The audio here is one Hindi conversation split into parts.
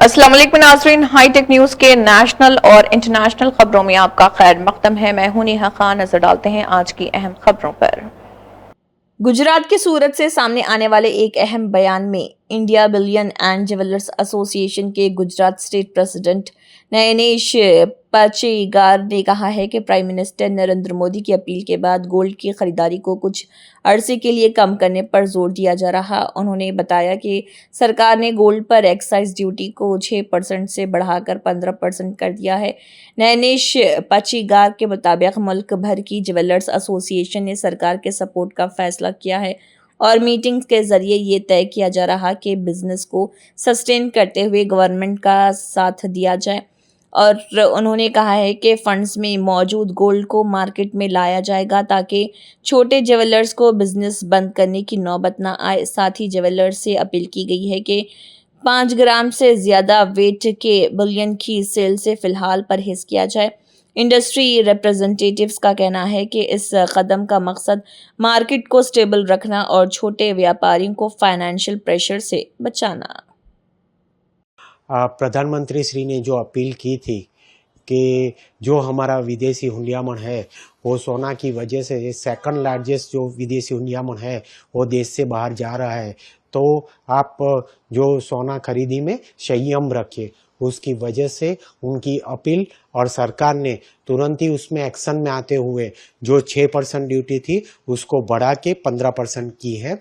अस्सलाम वालेकुम नाज़रीन, हाईटेक न्यूज़ के नेशनल और इंटरनेशनल खबरों में आपका खैर मकदम है। मैं हूं नेहा खान। नजर डालते हैं आज की अहम खबरों पर। गुजरात के सूरत से सामने आने वाले एक अहम बयान में India billion and jewellers association के गुजरात स्टेट प्रेसिडेंट नयनेश पाचेगार ने कहा है कि प्राइम मिनिस्टर नरेंद्र मोदी की अपील के बाद गोल्ड की खरीदारी को कुछ अरसे के लिए कम करने पर जोर दिया जा रहा। उन्होंने बताया कि सरकार ने गोल्ड पर एक्साइज ड्यूटी को 6% से बढ़ाकर 15% कर दिया है। नयनेश पाचीगार के मुताबिक मुल्क भर की ज्वेलर्स एसोसिएशन ने सरकार के सपोर्ट का फैसला किया है और मीटिंग्स के जरिए ये तय किया जा रहा कि बिजनेस को सस्टेन करते हुए गवर्नमेंट का साथ दिया जाए। और उन्होंने कहा है कि फंड्स में मौजूद गोल्ड को मार्केट में लाया जाएगा ताकि छोटे ज्वेलर्स को बिजनेस बंद करने की नौबत ना आए। साथ ही ज्वेलर्स से अपील की गई है कि 5 ग्राम से ज़्यादा वेट के बुलियन की सेल से फ़िलहाल परहेज़ किया जाए। इंडस्ट्री रिप्रेजेंटेटिव्स का कहना है कि इस कदम का मकसद मार्केट को स्टेबल रखना और छोटे व्यापारियों को फाइनेंशियल प्रेशर से बचाना। प्रधानमंत्री श्री ने जो अपील की थी कि जो हमारा विदेशी हुंडियामण है वो सोना की वजह से सेकंड लार्जेस्ट जो विदेशी हुंडियामण है वो देश से बाहर जा रहा है, तो आप जो सोना खरीदी में संयम रखिए। उसकी वजह से उनकी अपील और सरकार ने तुरंत ही उसमें एक्शन में आते हुए जो 6% ड्यूटी थी उसको बढ़ा के 15% की है।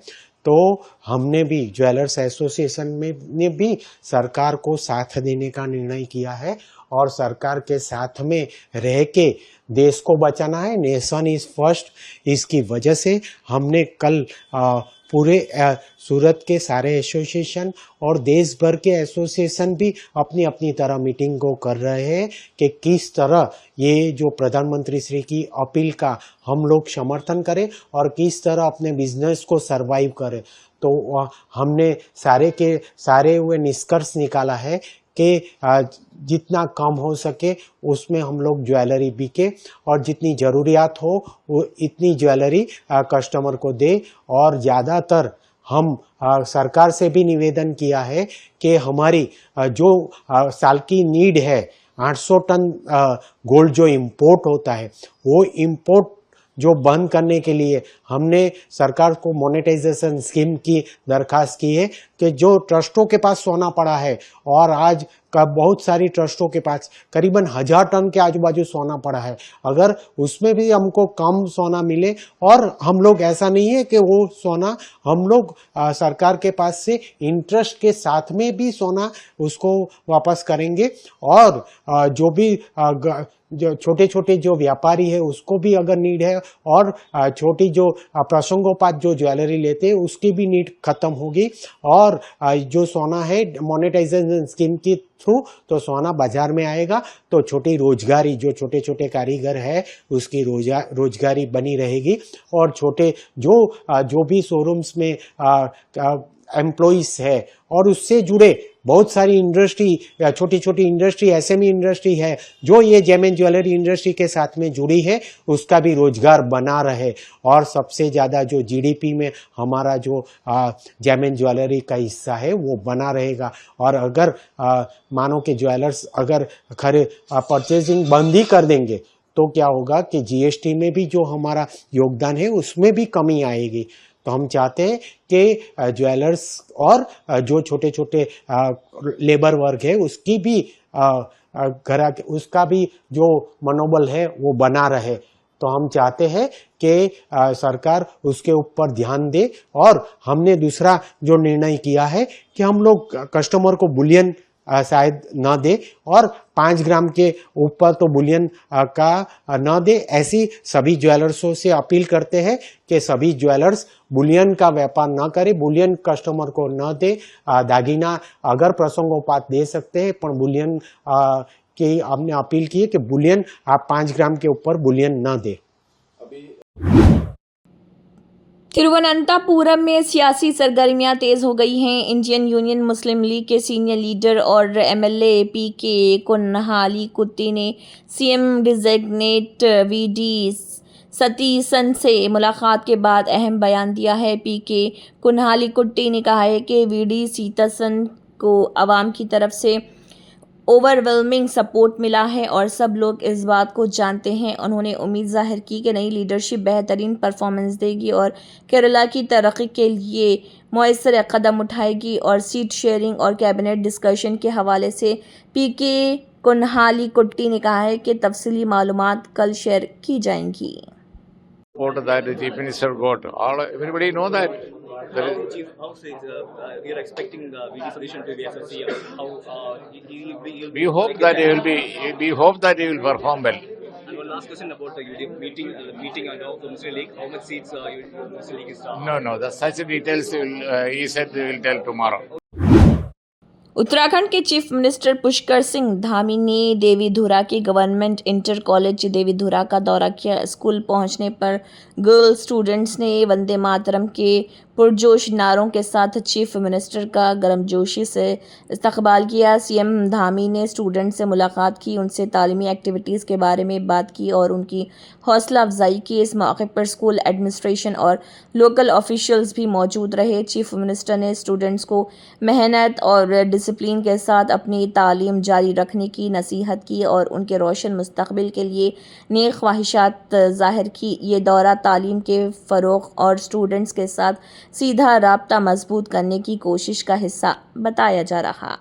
तो हमने भी ज्वेलर्स एसोसिएशन में ने भी सरकार को साथ देने का निर्णय किया है और सरकार के साथ में रह के देश को बचाना है। Nation is first. इसकी वजह से हमने कल पूरे सूरत के सारे एसोसिएशन और देश भर के एसोसिएशन भी अपनी अपनी तरह मीटिंग को कर रहे हैं कि किस तरह ये जो प्रधानमंत्री श्री की अपील का हम लोग समर्थन करें और किस तरह अपने बिजनेस को सरवाइव करें। तो हमने सारे के सारे हुए निष्कर्ष निकाला है कि जितना कम हो सके उसमें हम लोग ज्वेलरी बिके और जितनी ज़रूरियात हो वो इतनी ज्वेलरी कस्टमर को दे। और ज़्यादातर हम सरकार से भी निवेदन किया है कि हमारी जो साल की नीड है 800 टन गोल्ड जो इम्पोर्ट होता है वो इम्पोर्ट जो बंद करने के लिए हमने सरकार को मोनेटाइजेशन स्कीम की दरखास्त की है कि जो ट्रस्टों के पास सोना पड़ा है और आज का बहुत सारी ट्रस्टों के पास करीबन 1000 टन के आजू बाजू सोना पड़ा है, अगर उसमें भी हमको कम सोना मिले और हम लोग ऐसा नहीं है कि वो सोना हम लोग सरकार के पास से इंटरेस्ट के साथ में भी सोना उसको वापस करेंगे और जो भी जो छोटे छोटे जो व्यापारी है उसको भी अगर नीड है और छोटी जो प्रसंगोपात जो ज्वेलरी लेते हैं उसकी भी नीड खत्म होगी और जो सोना है मोनेटाइजेशन स्कीम के थ्रू तो सोना बाजार में आएगा तो छोटी रोजगारी जो छोटे छोटे कारीगर है उसकी रोजगारी बनी रहेगी और छोटे जो भी शोरूम्स में एम्प्लॉइज है और उससे जुड़े बहुत सारी इंडस्ट्री या छोटी छोटी इंडस्ट्री एसएमई इंडस्ट्री है जो ये जेम एंड ज्वेलरी इंडस्ट्री के साथ में जुड़ी है उसका भी रोजगार बना रहे और सबसे ज़्यादा जो जीडीपी में हमारा जो जेम एंड ज्वेलरी का हिस्सा है वो बना रहेगा। और अगर मानो के ज्वेलर्स अगर परचेजिंग बंद ही कर देंगे तो क्या होगा कि जीएसटी में भी जो हमारा योगदान है उसमें भी कमी आएगी। तो हम चाहते हैं कि ज्वेलर्स और जो छोटे छोटे लेबर वर्ग है उसकी भी उसका भी जो मनोबल है वो बना रहे। तो हम चाहते हैं कि सरकार उसके ऊपर ध्यान दे और हमने दूसरा जो निर्णय किया है कि हम लोग कस्टमर को बुलियन शायद न दे और 5 ग्राम के ऊपर तो बुलियन का न दे। ऐसी सभी ज्वेलर्सों से अपील करते हैं कि सभी ज्वेलर्स बुलियन का व्यापार न करे, बुलियन कस्टमर को न दे। दागिना अगर प्रसंगोपात दे सकते हैं पर बुलियन की हमने अपील की है कि बुलियन आप 5 ग्राम के ऊपर बुलियन न दे। तिरुवनंतपुरम में सियासी सरगर्मियां तेज हो गई हैं। इंडियन यूनियन मुस्लिम लीग के सीनियर लीडर और एमएलए पीके कुन्हालीकुट्टी ने सीएम डिजिग्नेट वीडी सतीसन से मुलाकात के बाद अहम बयान दिया है। पीके कुन्हालीकुट्टी ने कहा है कि वीडी सतीसन को आवाम की तरफ से ओवरवेलमिंग सपोर्ट मिला है और सब लोग इस बात को जानते हैं। उन्होंने उम्मीद जाहिर की कि नई लीडरशिप बेहतरीन परफॉर्मेंस देगी और केरला की तरक्की के लिए मौसर कदम उठाएगी। और सीट शेयरिंग और कैबिनेट डिस्कशन के हवाले से पीके कुन्हाली कुट्टी ने कहा है कि तफसीली मालूमात कल शेयर की जाएंगी। Report that the chief minister got. Everybody know that. Chief, how says we are expecting VD solution to be SSC. How he'll We hope that he will be. We hope that he will perform well. And one last question about the meeting and the Muslim League. How much seats Muslim League is? No. Such details he said he will tell tomorrow. Uttarakhand के चीफ मिनिस्टर पुष्कर सिंह धामी ने देवीधुरा के गवर्नमेंट इंटर कॉलेज देवीधुरा का दौरा किया। स्कूल पहुंचने पर गर्ल स्टूडेंट्स ने वंदे मातरम के पुरजोश नारों के साथ चीफ मिनिस्टर का गर्मजोशी से इस्तकबाल किया। सीएम धामी ने स्टूडेंट से मुलाकात की, उनसे तालीमी एक्टिविटीज़ के बारे में बात की और उनकी हौसला अफजाई की। इस मौके पर स्कूल एडमिनिस्ट्रेशन और लोकल ऑफिशियल्स भी मौजूद रहे। चीफ मिनिस्टर ने स्टूडेंट्स को मेहनत और डिसिप्लिन के साथ अपनी तालीम जारी रखने की नसीहत की और उनके रोशन मुस्तकबिल के लिए नेक ख्वाहिशात ज़ाहिर की। ये दौरा तालीम के फ़रोग़ और स्टूडेंट्स के साथ सीधा राब्ता मजबूत करने की कोशिश का हिस्सा बताया जा रहा।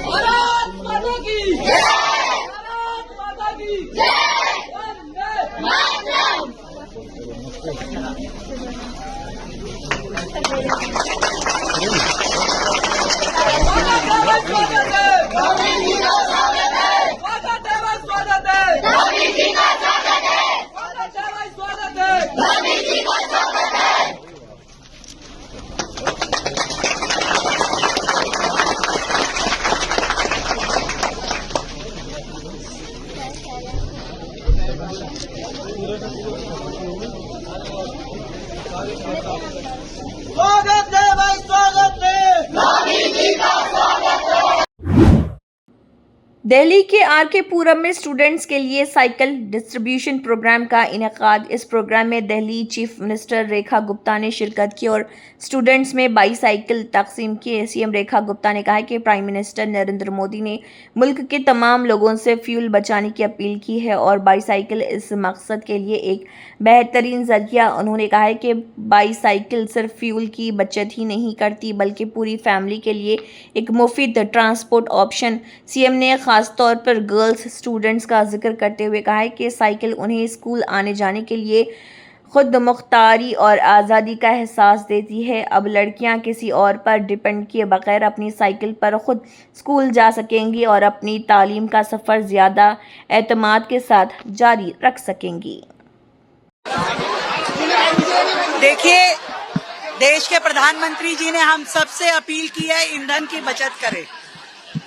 भारत माता की जय! भारत माता की जय! वंदे मातरम! स्वागत है भाई, स्वागत है। मोदी जी का स्वागत है। दिल्ली के आरके पुरम में स्टूडेंट्स के लिए साइकिल डिस्ट्रीब्यूशन प्रोग्राम का इनेकाद। इस प्रोग्राम में दिल्ली चीफ मिनिस्टर रेखा गुप्ता ने शिरकत की और स्टूडेंट्स में बाईसाइकिल तकसीम किए। सीएम रेखा गुप्ता ने कहा कि प्राइम मिनिस्टर नरेंद्र मोदी ने मुल्क के तमाम लोगों से फ्यूल बचाने की अपील की है और बाईसाइकिल इस मकसद के लिए एक बेहतरीन जरिया। उन्होंने कहा है कि बाईसाइकिल सिर्फ फ्यूल की बचत ही नहीं करती बल्कि पूरी फैमिली के लिए एक मुफीद ट्रांसपोर्ट ऑप्शन। सीएम ने खास तौर पर गर्ल्स स्टूडेंट्स का जिक्र करते हुए कहा है कि साइकिल उन्हें स्कूल आने जाने के लिए खुद मुख्तारी और आज़ादी का एहसास देती है। अब लड़कियां किसी और पर डिपेंड किए बगैर अपनी साइकिल पर खुद स्कूल जा सकेंगी और अपनी तालीम का सफ़र ज़्यादा एतमाद के साथ जारी रख सकेंगी। देखिए, देश के प्रधानमंत्री जी ने हम सबसे अपील की है ईंधन की बचत करें।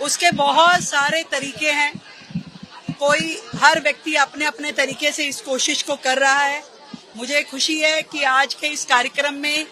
उसके बहुत सारे तरीके हैं, हर व्यक्ति अपने अपने तरीके से इस कोशिश को कर रहा है। मुझे खुशी है कि आज के इस कार्यक्रम में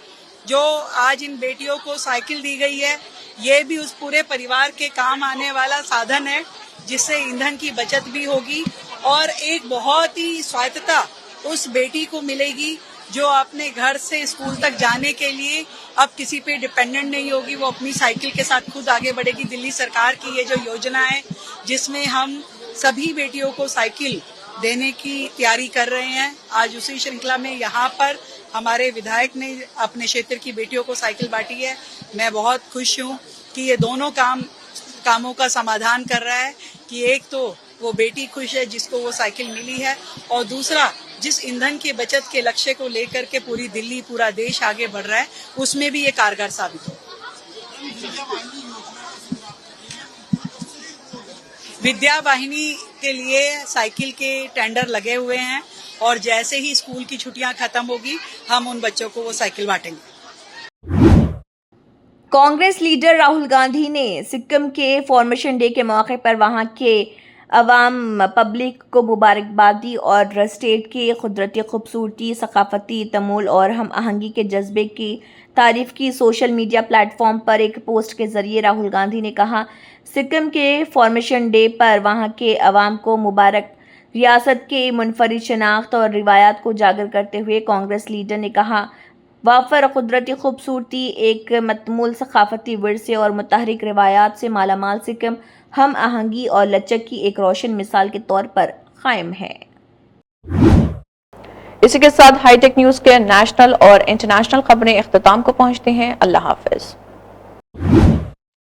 जो आज इन बेटियों को साइकिल दी गई है, ये भी उस पूरे परिवार के काम आने वाला साधन है जिससे ईंधन की बचत भी होगी और एक बहुत ही स्वायत्तता उस बेटी को मिलेगी जो अपने घर से स्कूल तक जाने के लिए अब किसी पे डिपेंडेंट नहीं होगी। वो अपनी साइकिल के साथ खुद आगे बढ़ेगी। दिल्ली सरकार की ये जो योजना है जिसमें हम सभी बेटियों को साइकिल देने की तैयारी कर रहे हैं, आज उसी श्रृंखला में यहाँ पर हमारे विधायक ने अपने क्षेत्र की बेटियों को साइकिल बांटी है। मैं बहुत खुश हूँ कि ये दोनों कामों का समाधान कर रहा है कि एक तो वो बेटी खुश है जिसको वो साइकिल मिली है और दूसरा जिस ईंधन की बचत के लक्ष्य को लेकर के पूरी दिल्ली पूरा देश आगे बढ़ रहा है उसमें भी ये कारगर साबित हो। विद्या वाहिनी के लिए साइकिल के टेंडर लगे हुए हैं और जैसे ही स्कूल की छुट्टियां खत्म होगी हम उन बच्चों को वो साइकिल बांटेंगे। कांग्रेस लीडर राहुल गांधी ने सिक्किम के फॉर्मेशन डे के मौके पर वहां के अवाम पब्लिक को मुबारकबाद दी और स्टेट की कुदरती खूबसूरती, सकाफती तमूल और हम आहंगी के जज्बे की तारीफ की। सोशल मीडिया प्लेटफॉर्म पर एक पोस्ट के जरिए राहुल गांधी ने कहा, सिक्किम के फॉर्मेशन डे पर वहां के अवाम को मुबारक। रियासत के मुनफरिद शनाख्त और रिवायात को उजागर करते हुए कांग्रेस लीडर ने कहा, वाफर कुदरती खूबसूरती, एक मतमूल सकाफती विरसे और मुतहरिक रिवायात से मालामाल सिक्किम हम आहंगी और लचक की एक रोशन मिसाल के तौर पर कायम है। इसी के साथ हाईटेक न्यूज़ के नेशनल और इंटरनेशनल खबरें इख्तिताम को पहुंचती हैं। अल्लाह हाफिज।